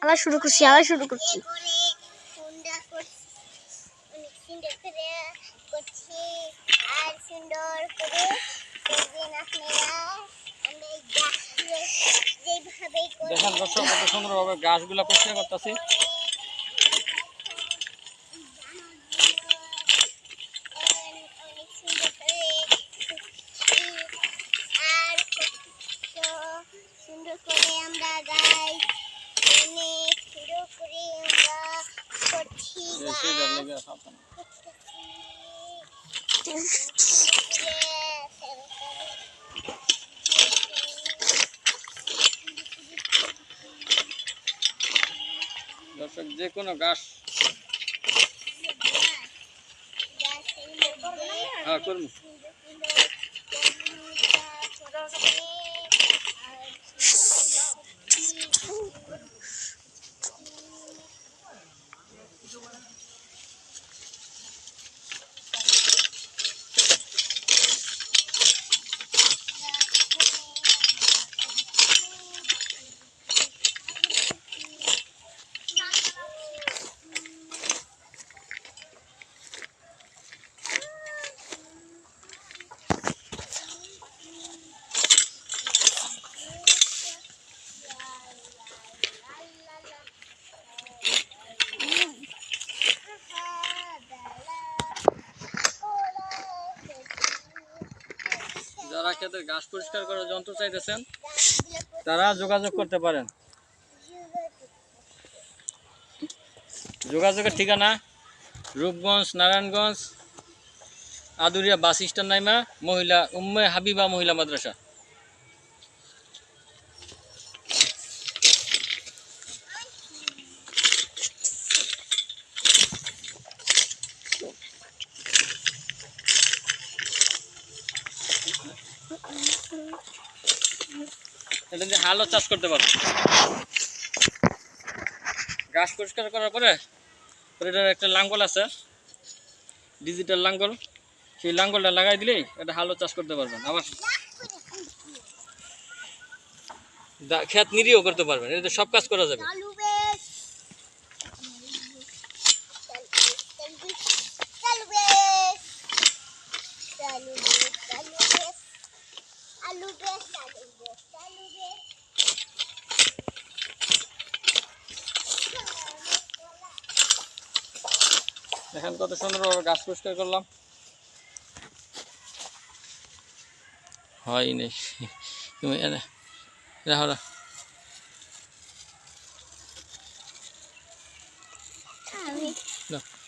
আবার শুরু করছি দেখেন দর্শক কত সুন্দরভাবে গাছগুলা পরিষ্কার করতেছি। সুন্দর করে আমরা গাই অনেক সুন্দর করে আমরা করছি দর্শক যে কোনো গাছ হ্যাঁ করবো। যারা ক্ষেতের গাছ পরিষ্কার করার যন্ত্র চাইতেছেন তারা যোগাযোগ করতে পারেন। যোগাযোগের ঠিকানা রূপগঞ্জ, নারায়ণগঞ্জ, আদুরিয়া বাস স্ট্যান্ড নাইমা মহিলা উম্মে হাবিবা মহিলা মাদ্রাসা। এটা দিয়ে হালও চাষ করতে পারো। গাছ পরিষ্কার করার পরে এটার একটা লাঙ্গল আছে, ডিজিটাল লাঙ্গল, সেই লাঙ্গলটা লাগাই দিলেই এটা হালও চাষ করতে পারবেন। আবার ক্ষেত নিরীহ করতে পারবেন। এটাতে সব কাজ করা যাবে। দেখেন কত সুন্দরভাবে গাছ পরিষ্কার করলাম। হয়নি তুমি রাখো।